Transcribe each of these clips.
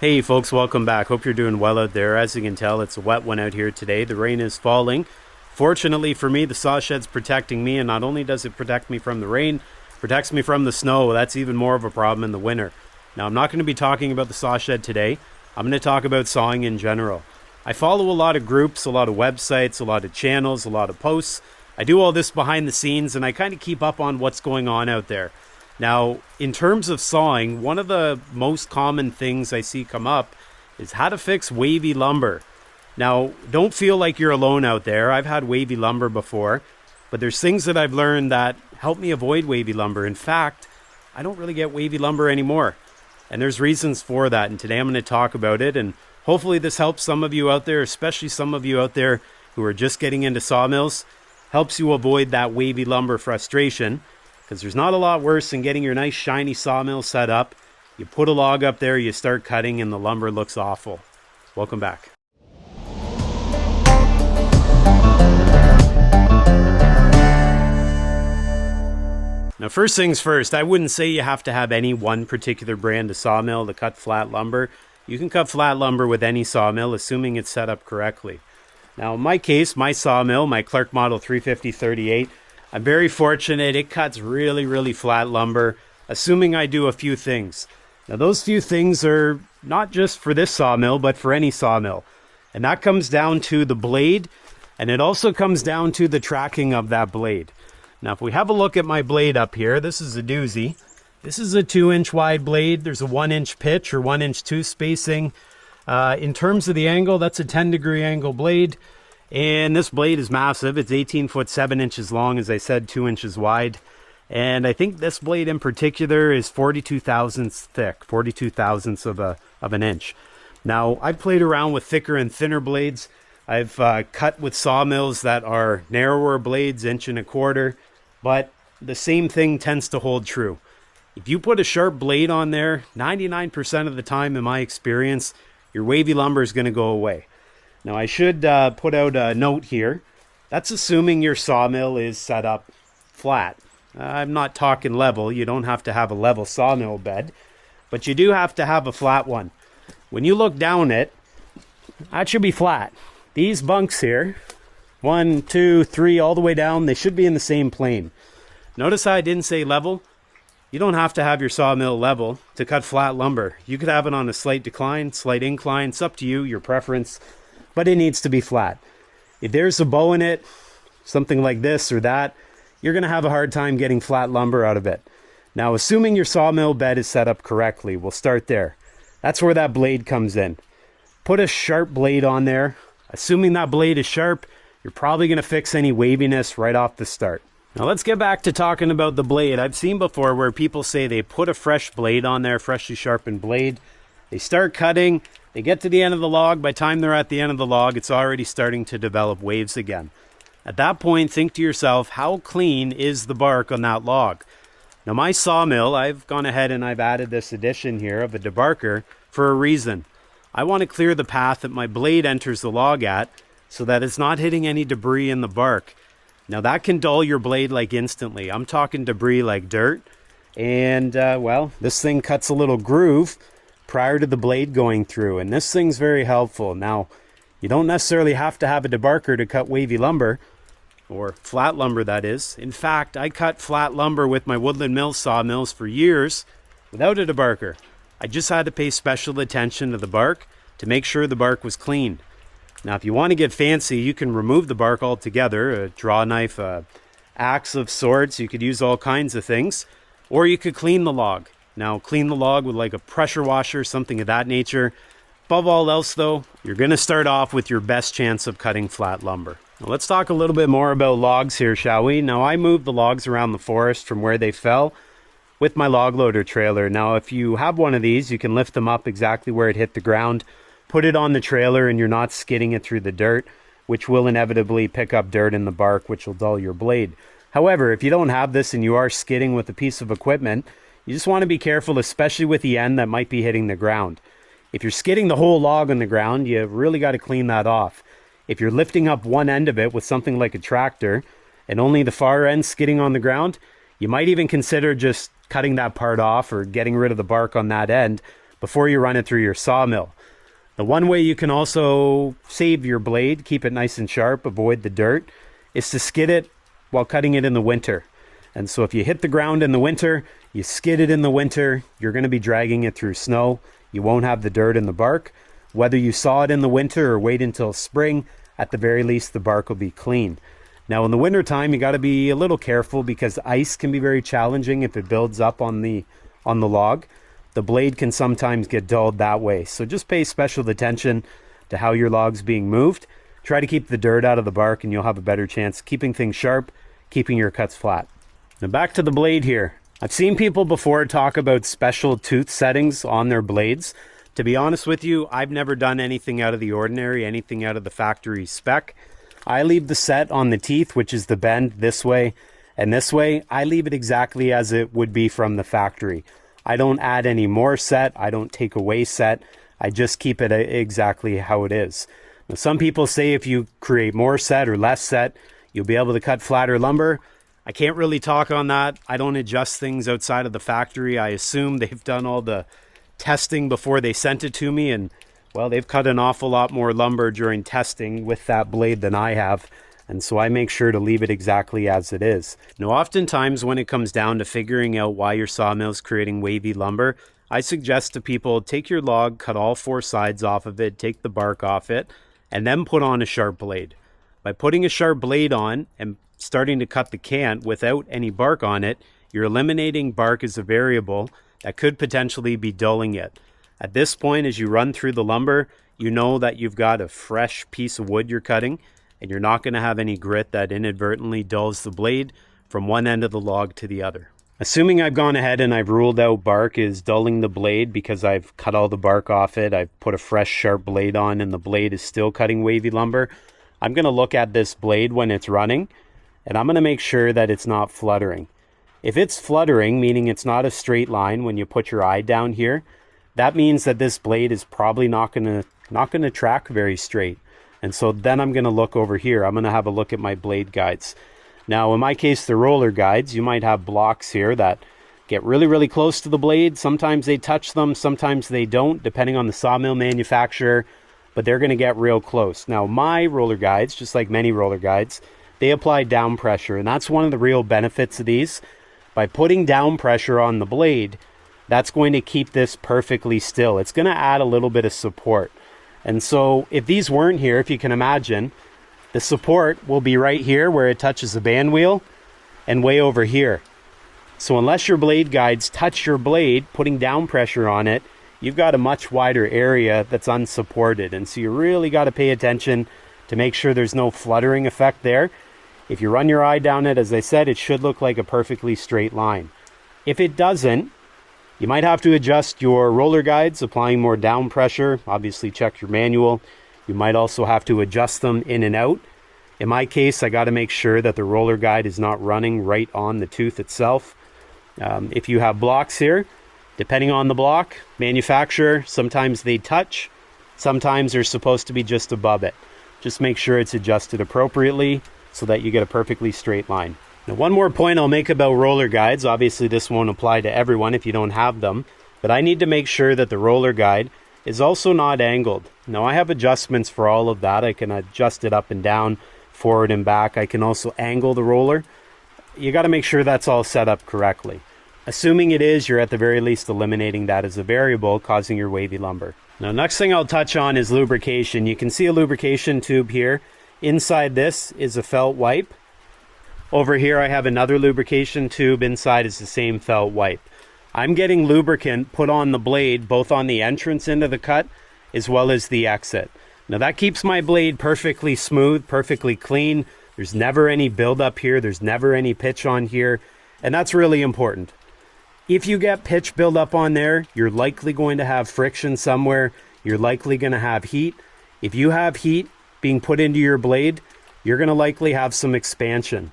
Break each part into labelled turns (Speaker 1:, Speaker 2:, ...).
Speaker 1: Hey folks, welcome back. Hope you're doing well out there. As you can tell, it's a wet one out here today. The rain is falling. Fortunately for me, the saw shed's protecting me, and not only does it protect me from the rain, it protects me from the snow. That's even more of a problem in the winter. Now, I'm not going to be talking about the saw shed today. I'm going to talk about sawing in general. I follow a lot of groups, a lot of websites, a lot of channels, a lot of posts. I do all this behind the scenes, and I kind of keep up on what's going on out there. Now, in terms of sawing, one of the most common things I see come up is how to fix wavy lumber. Now, don't feel like you're alone out there. I've had wavy lumber before, but there's things that I've learned that help me avoid wavy lumber. In fact, I don't really get wavy lumber anymore, and there's reasons for that, and today I'm going to talk about it, and hopefully this helps some of you out there, especially some of you out there who are just getting into sawmills, helps you avoid that wavy lumber frustration. Because there's not a lot worse than getting your nice shiny sawmill set up. You put a log up there, you start cutting, and the lumber looks awful. Welcome back. Now, first things first, I wouldn't say you have to have any one particular brand of sawmill to cut flat lumber. You can cut flat lumber with any sawmill, assuming it's set up correctly. Now, in my case, my sawmill, my Clarke Model 350/38, I'm very fortunate. It cuts really flat lumber, assuming I do a few things. Now, those few things are not just for this sawmill, but for any sawmill. And that comes down to the blade, and it also comes down to the tracking of that blade. Now, if we have a look at my blade up here, this is a doozy. This is a 2-inch wide blade. There's a 1-inch pitch or 1-inch tooth spacing. In terms of the angle, that's a 10-degree angle blade. And this blade is massive. It's 18 foot 7 inches long, as I said, 2 inches wide. And I think this blade in particular is 42 thousandths thick, 42 thousandths of an inch. Now, I've played around with thicker and thinner blades. I've cut with sawmills that are narrower blades, 1.25 inches, but the same thing tends to hold true. If you put a sharp blade on there, 99% of the time, in my experience, your wavy lumber is going to go away. Now, I should put out a note here. That's assuming your sawmill is set up flat. I'm not talking level. You don't have to have a level sawmill bed, but you do have to have a flat one. When you look down it, that should be flat. These bunks here, 1, 2, 3, all the way down, they should be in the same plane. Notice how I didn't say level? You don't have to have your sawmill level to cut flat lumber. You could have it on a slight decline, slight incline. It's up to you, your preference. But it needs to be flat. If there's a bow in it, something like this or that, you're going to have a hard time getting flat lumber out of it. Now, assuming your sawmill bed is set up correctly, we'll start there. That's where that blade comes in. Put a sharp blade on there. Assuming that blade is sharp, you're probably going to fix any waviness right off the start. Now, let's get back to talking about the blade. I've seen before where people say they put a fresh blade on there, freshly sharpened blade. They start cutting. They get to the end of the log. By the time they're at the end of the log, it's already starting to develop waves again. At that point, think to yourself, how clean is the bark on that log? Now, my sawmill, I've gone ahead and I've added this addition here of a debarker for a reason. I want to clear the path that my blade enters the log at so that it's not hitting any debris in the bark. Now, that can dull your blade like instantly. I'm talking debris like dirt. And, well, this thing cuts a little groove prior to the blade going through, and this thing's very helpful. Now, you don't necessarily have to have a debarker to cut wavy lumber, or flat lumber, that is. In fact, I cut flat lumber with my Woodland Mills sawmills for years without a debarker. I just had to pay special attention to the bark to make sure the bark was clean. Now, if you want to get fancy, you can remove the bark altogether, a draw knife, a axe of sorts. You could use all kinds of things, or you could clean the log. Now, clean the log with like a pressure washer, something of that nature. Above all else, though, you're going to start off with your best chance of cutting flat lumber. Now, let's talk a little bit more about logs here, shall we? Now, I moved the logs around the forest from where they fell with my log loader trailer. Now, if you have one of these, you can lift them up exactly where it hit the ground, put it on the trailer, and you're not skidding it through the dirt, which will inevitably pick up dirt in the bark, which will dull your blade. However, if you don't have this and you are skidding with a piece of equipment, you just want to be careful, especially with the end that might be hitting the ground. If you're skidding the whole log on the ground, you really got to clean that off. If you're lifting up one end of it with something like a tractor and only the far end skidding on the ground, you might even consider just cutting that part off or getting rid of the bark on that end. before you run it through your sawmill. The one way you can also save your blade, keep it nice and sharp, avoid the dirt, is to skid it while cutting it in the winter. And so if you hit the ground in the winter, you skid it in the winter, you're going to be dragging it through snow. You won't have the dirt in the bark. Whether you saw it in the winter or wait until spring, at the very least, the bark will be clean. Now in the winter time, you got to be a little careful because ice can be very challenging if it builds up on the log. The blade can sometimes get dulled that way. So just pay special attention to how your log's being moved. Try to keep the dirt out of the bark and you'll have a better chance keeping things sharp, keeping your cuts flat. Now back to the blade here. I've seen people before talk about special tooth settings on their blades. To be honest with you, I've never done anything out of the ordinary, anything out of the factory spec. I leave the set on the teeth, which is the bend this way and this way. I leave it exactly as it would be from the factory. I don't add any more set. I don't take away set. I just keep it exactly how it is. Now, some people say if you create more set or less set, you'll be able to cut flatter lumber. I can't really talk on that. I don't adjust things outside of the factory. I assume they've done all the testing before they sent it to me, and well, they've cut an awful lot more lumber during testing with that blade than I have, and so I make sure to leave it exactly as it is. Now oftentimes when it comes down to figuring out why your sawmill is creating wavy lumber, I suggest to people take your log, cut all four sides off of it, take the bark off it, and then put on a sharp blade. By putting a sharp blade on and starting to cut the cant without any bark on it, you're eliminating bark as a variable that could potentially be dulling it. At this point, as you run through the lumber, you know that you've got a fresh piece of wood you're cutting, and you're not going to have any grit that inadvertently dulls the blade from one end of the log to the other. Assuming I've gone ahead and I've ruled out bark is dulling the blade because I've cut all the bark off it, I've put a fresh sharp blade on, and the blade is still cutting wavy lumber, I'm going to look at this blade when it's running, and I'm going to make sure that it's not fluttering. If it's fluttering, meaning it's not a straight line when you put your eye down here, that means that this blade is probably not going to track very straight. And so then I'm going to look over here. I'm going to have a look at my blade guides. Now, in my case, the roller guides, you might have blocks here that get really, really close to the blade. Sometimes they touch them, sometimes they don't, depending on the sawmill manufacturer, but they're going to get real close. Now, my roller guides, just like many roller guides, they apply down pressure, and that's one of the real benefits of these. By putting down pressure on the blade, that's going to keep this perfectly still. It's going to add a little bit of support. And so if these weren't here, if you can imagine, the support will be right here where it touches the band wheel and way over here. So unless your blade guides touch your blade, putting down pressure on it, you've got a much wider area that's unsupported. And so you really got to pay attention to make sure there's no fluttering effect there. If you run your eye down it, as I said, it should look like a perfectly straight line. If it doesn't, you might have to adjust your roller guides, applying more down pressure. Obviously check your manual. You might also have to adjust them in and out. In my case, I got to make sure that the roller guide is not running right on the tooth itself. If you have blocks here, depending on the block, manufacturer, sometimes they touch, sometimes they're supposed to be just above it. Just make sure it's adjusted appropriately so that you get a perfectly straight line. Now, one more point I'll make about roller guides. Obviously, this won't apply to everyone if you don't have them, but I need to make sure that the roller guide is also not angled. Now, I have adjustments for all of that. I can adjust it up and down, forward and back. I can also angle the roller. You got to make sure that's all set up correctly. Assuming it is, you're at the very least eliminating that as a variable causing your wavy lumber. Now, next thing I'll touch on is lubrication. You can see a lubrication tube here. Inside this is a felt wipe. Over here I have another lubrication tube. Inside is the same felt wipe. I'm getting lubricant put on the blade, both on the entrance into the cut as well as the exit. Now that keeps my blade perfectly smooth, perfectly clean. There's never any buildup here. There's never any pitch on here. And that's really important. If you get pitch buildup on there, you're likely going to have friction somewhere. You're likely going to have heat. If you have heat being put into your blade, you're going to likely have some expansion.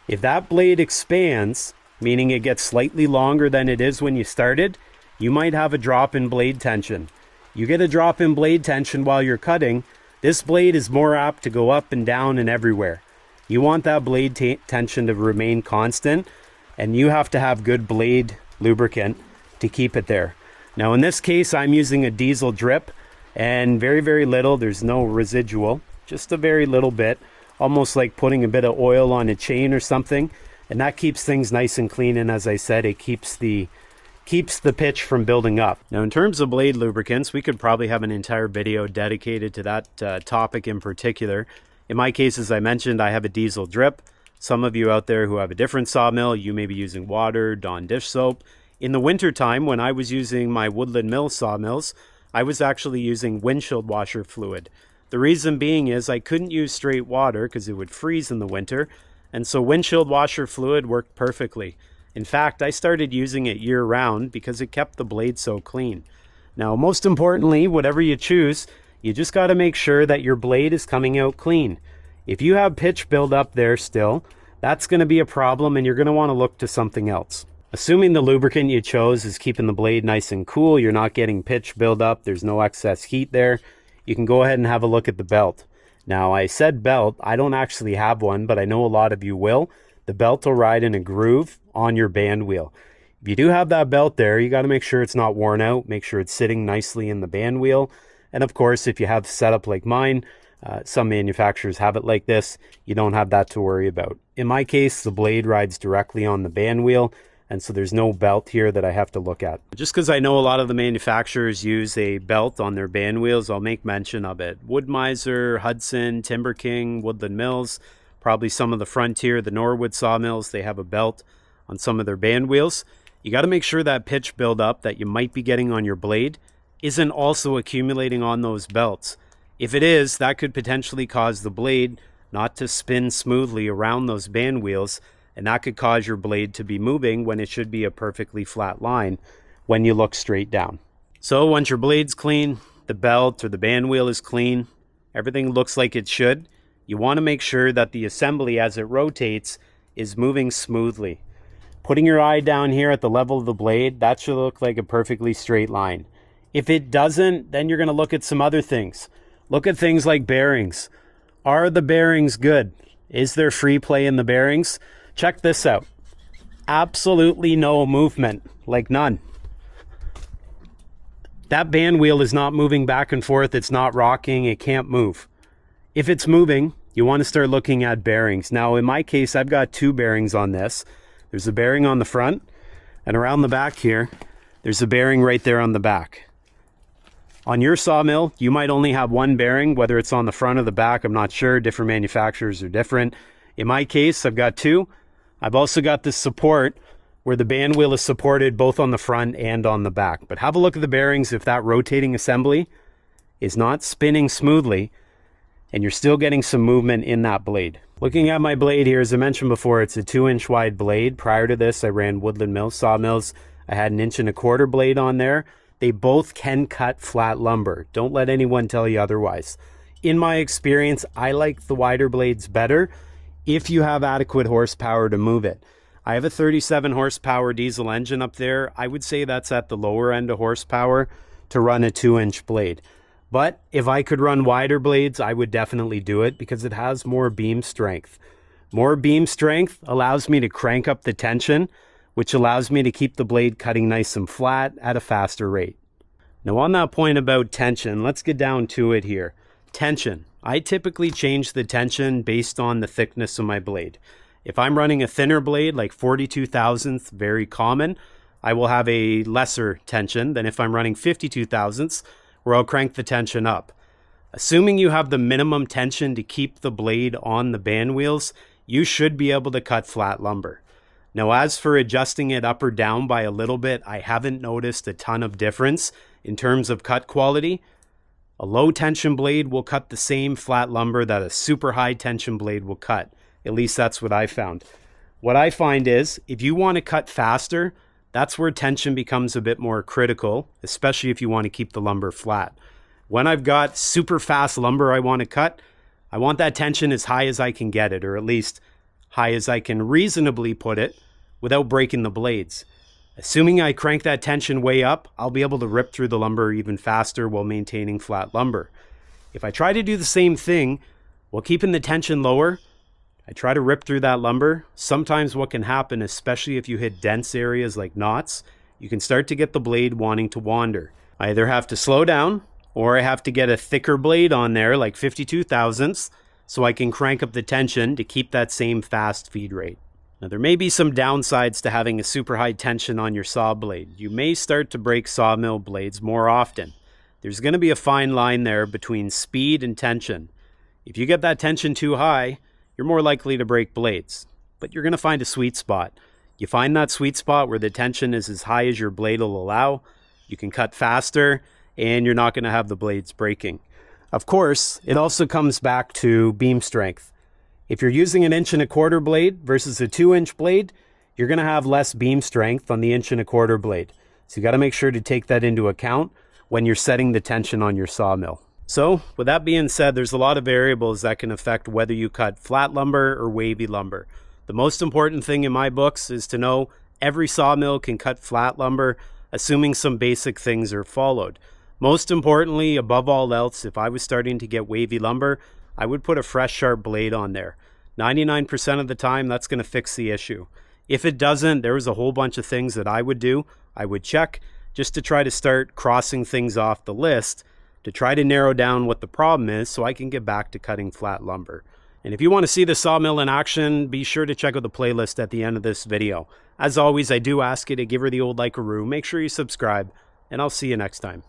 Speaker 1: If that blade expands, meaning it gets slightly longer than it is when you started, you might have a drop in blade tension. You get a drop in blade tension while you're cutting, this blade is more apt to go up and down and everywhere. You want that blade tension to remain constant, and you have to have good blade lubricant to keep it there. Now in this case, I'm using a diesel drip, and very, very little. There's no residual, just a very little bit, almost like putting a bit of oil on a chain or something, and that keeps things nice and clean. And as I said, it keeps the pitch from building up. Now in terms of blade lubricants, we could probably have an entire video dedicated to that topic in particular. In my case, as I mentioned, I have a diesel drip. Some of you out there who have a different sawmill, you may be using water, Dawn dish soap. In the winter time, when I was using my Woodland Mill sawmills, I was actually using windshield washer fluid. The reason being is I couldn't use straight water because it would freeze in the winter, and so windshield washer fluid worked perfectly. In fact, I started using it year-round because it kept the blade so clean. Now, most importantly, whatever you choose, you just got to make sure that your blade is coming out clean. If you have pitch buildup there still, that's going to be a problem, and you're going to want to look to something else. Assuming the lubricant you chose is keeping the blade nice and cool, you're not getting pitch buildup, there's no excess heat there, you can go ahead and have a look at the belt. Now, I said belt, I don't actually have one, but I know a lot of you will. The belt will ride in a groove on your band wheel. If you do have that belt there, you got to make sure it's not worn out, make sure it's sitting nicely in the band wheel. And of course, if you have setup like mine, some manufacturers have it like this, you don't have that to worry about. In my case, the blade rides directly on the band wheel, and so there's no belt here that I have to look at. Just because I know a lot of the manufacturers use a belt on their band wheels, I'll make mention of it. Wood-Mizer, Hudson, Timber King, Woodland Mills, probably some of the Frontier, the Norwood sawmills, they have a belt on some of their band wheels. You got to make sure that pitch buildup that you might be getting on your blade isn't also accumulating on those belts. If it is, that could potentially cause the blade not to spin smoothly around those band wheels, and that could cause your blade to be moving when it should be a perfectly flat line when you look straight down. So once your blade's clean, the belt or the band wheel is clean, everything looks like it should, you want to make sure that the assembly as it rotates is moving smoothly. Putting your eye down here at the level of the blade, that should look like a perfectly straight line. If it doesn't, then you're going to look at some other things. Look at things like bearings. Are the bearings good? Is there free play in the bearings? Check this out. Absolutely no movement, like none. That band wheel is not moving back and forth. It's not rocking. It can't move. If it's moving, you want to start looking at bearings. Now, in my case, I've got two bearings on this. There's a bearing on the front, and around the back here, there's a bearing right there on the back. On your sawmill, you might only have one bearing, whether it's on the front or the back, I'm not sure. Different manufacturers are different. In my case, I've got two. I've also got this support where the band wheel is supported both on the front and on the back. But have a look at the bearings. If that rotating assembly is not spinning smoothly and you're still getting some movement in that blade. Looking at my blade here, as I mentioned before, it's a 2-inch wide blade. Prior to this, I ran Woodland Mill sawmills. I had an 1.25 inch blade on there. They both can cut flat lumber. Don't let anyone tell you otherwise. In my experience, I like the wider blades better if you have adequate horsepower to move it. I have a 37 horsepower diesel engine up there. I would say that's at the lower end of horsepower to run a 2-inch blade. But if I could run wider blades, I would definitely do it because it has more beam strength. More beam strength allows me to crank up the tension, which allows me to keep the blade cutting nice and flat at a faster rate. Now on that point about tension, let's get down to it here. Tension. I typically change the tension based on the thickness of my blade. If I'm running a thinner blade, like 42 thousandths, very common, I will have a lesser tension than if I'm running 52 thousandths, where I'll crank the tension up. Assuming you have the minimum tension to keep the blade on the band wheels, you should be able to cut flat lumber. Now, as for adjusting it up or down by a little bit, I haven't noticed a ton of difference in terms of cut quality. A low tension blade will cut the same flat lumber that a super high tension blade will cut. At least that's what I found. What I find is if you want to cut faster, that's where tension becomes a bit more critical, especially if you want to keep the lumber flat. When I've got super fast lumber I want to cut, I want that tension as high as I can get it, or at least high as I can reasonably put it without breaking the blades. Assuming I crank that tension way up, I'll be able to rip through the lumber even faster while maintaining flat lumber. If I try to do the same thing while keeping the tension lower, I try to rip through that lumber. Sometimes what can happen, especially if you hit dense areas like knots, you can start to get the blade wanting to wander. I either have to slow down, or I have to get a thicker blade on there, like 52 thousandths, so I can crank up the tension to keep that same fast feed rate. Now, there may be some downsides to having a super high tension on your saw blade. You may start to break sawmill blades more often. There's going to be a fine line there between speed and tension. If you get that tension too high, you're more likely to break blades. But you're going to find a sweet spot. You find that sweet spot where the tension is as high as your blade will allow, you can cut faster, and you're not going to have the blades breaking. Of course, it also comes back to beam strength. If you're using an 1¼ blade versus a 2-inch blade, you're going to have less beam strength on the 1¼ blade. So you got to make sure to take that into account when you're setting the tension on your sawmill. So with that being said, there's a lot of variables that can affect whether you cut flat lumber or wavy lumber. The most important thing in my books is to know every sawmill can cut flat lumber, assuming some basic things are followed. Most importantly, above all else, if I was starting to get wavy lumber, I would put a fresh sharp blade on there. 99% of the time, that's going to fix the issue. If it doesn't, there was a whole bunch of things that I would do. I would check just to try to start crossing things off the list to try to narrow down what the problem is so I can get back to cutting flat lumber. And if you want to see the sawmill in action, be sure to check out the playlist at the end of this video. As always, I do ask you to give her the old like-a-roo, make sure you subscribe, and I'll see you next time.